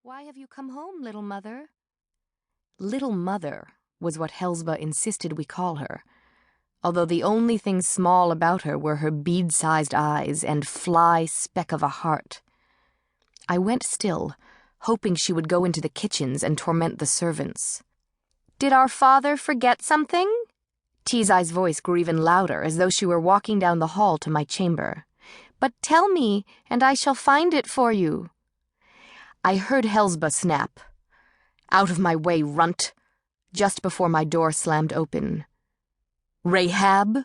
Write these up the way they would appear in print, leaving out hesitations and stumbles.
Why have you come home, little mother? Little mother was what Helsba insisted we call her, although the only thing small about her were her bead-sized eyes and fly speck of a heart. I went still, hoping she would go into the kitchens and torment the servants. Did our father forget something? Tizai's voice grew even louder, as though she were walking down the hall to my chamber. But tell me, and I shall find it for you. I heard Helsba snap. Out of my way, runt, just before my door slammed open. Rahab?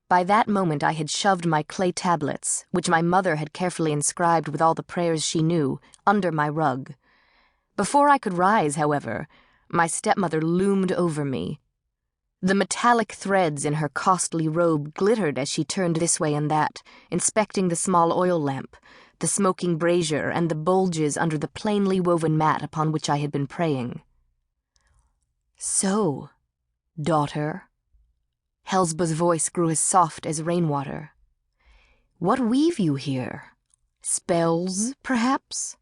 By that moment I had shoved my clay tablets, which my mother had carefully inscribed with all the prayers she knew, under my rug. Before I could rise, however, my stepmother loomed over me. The metallic threads in her costly robe glittered as she turned this way and that, inspecting the small oil lamp, the smoking brazier, and the bulges under the plainly woven mat upon which I had been praying. So, daughter, Helsba's voice grew as soft as rainwater. What weave you here? Spells, perhaps?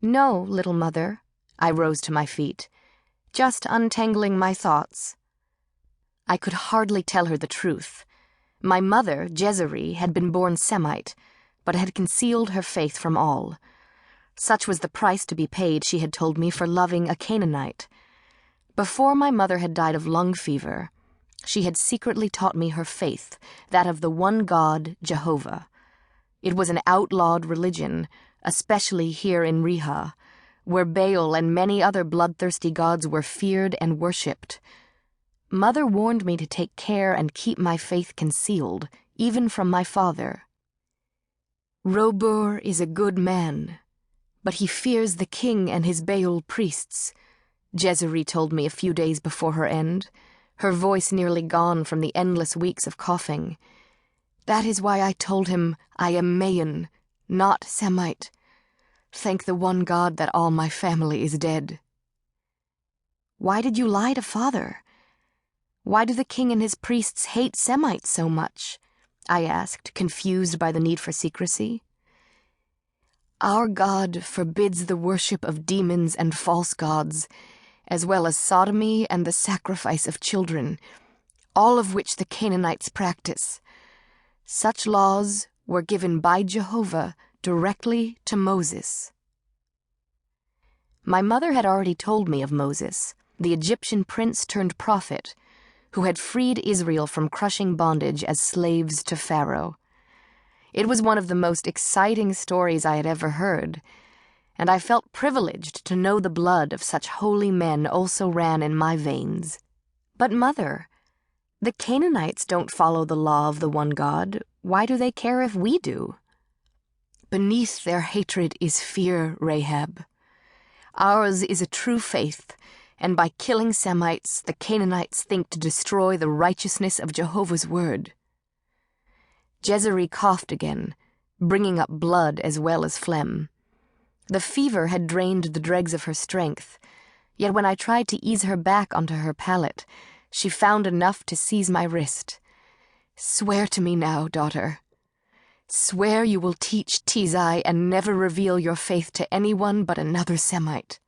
No, little mother. I rose to my feet, just untangling my thoughts. I could hardly tell her the truth. My mother, Jezeri, had been born Semite, but had concealed her faith from all. Such was the price to be paid, she had told me, for loving a Canaanite. Before my mother had died of lung fever, she had secretly taught me her faith, that of the one God, Jehovah. It was an outlawed religion, especially here in Riha, where Baal and many other bloodthirsty gods were feared and worshipped. Mother warned me to take care and keep my faith concealed, even from my father. Robur is a good man, but he fears the king and his Baal priests, Jezeri told me a few days before her end, her voice nearly gone from the endless weeks of coughing. That is why I told him I am Mayan, not Semite. Thank the one God that all my family is dead. Why did you lie to father? Why do the king and his priests hate Semites so much? I asked, confused by the need for secrecy. Our God forbids the worship of demons and false gods, as well as sodomy and the sacrifice of children, all of which the Canaanites practice. Such laws were given by Jehovah directly to Moses. My mother had already told me of Moses, the Egyptian prince turned prophet, who had freed Israel from crushing bondage as slaves to Pharaoh. It was one of the most exciting stories I had ever heard, and I felt privileged to know the blood of such holy men also ran in my veins. But, Mother, the Canaanites don't follow the law of the one God. Why do they care if we do? Beneath their hatred is fear, Rahab. Ours is a true faith, and by killing Semites, the Canaanites think to destroy the righteousness of Jehovah's word. Jezeri coughed again, bringing up blood as well as phlegm. The fever had drained the dregs of her strength, yet when I tried to ease her back onto her pallet, she found enough to seize my wrist. Swear to me now, daughter. Swear you will teach Tizai and never reveal your faith to anyone but another Semite.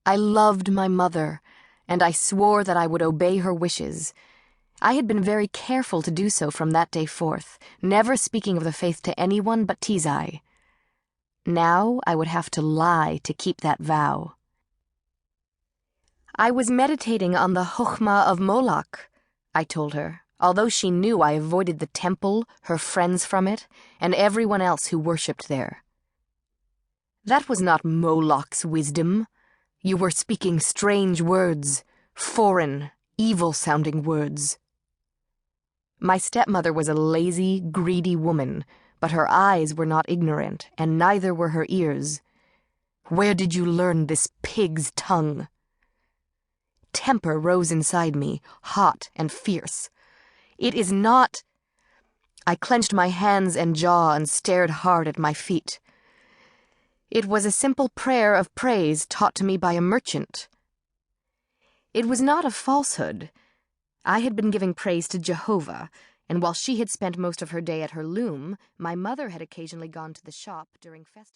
I loved my mother, and I swore that I would obey her wishes. I had been very careful to do so from that day forth, never speaking of the faith to anyone but Tizai. Now I would have to lie to keep that vow. I was meditating on the Chokhmah of Moloch, I told her, although she knew I avoided the temple, her friends from it, and everyone else who worshipped there. That was not Moloch's wisdom. You were speaking strange words, foreign, evil-sounding words. My stepmother was a lazy, greedy woman, but her eyes were not ignorant, and neither were her ears. Where did you learn this pig's tongue? Temper rose inside me, hot and fierce. It is not... I clenched my hands and jaw and stared hard at my feet. It was a simple prayer of praise taught to me by a merchant. It was not a falsehood. I had been giving praise to Jehovah, and while she had spent most of her day at her loom, my mother had occasionally gone to the shop during festivals.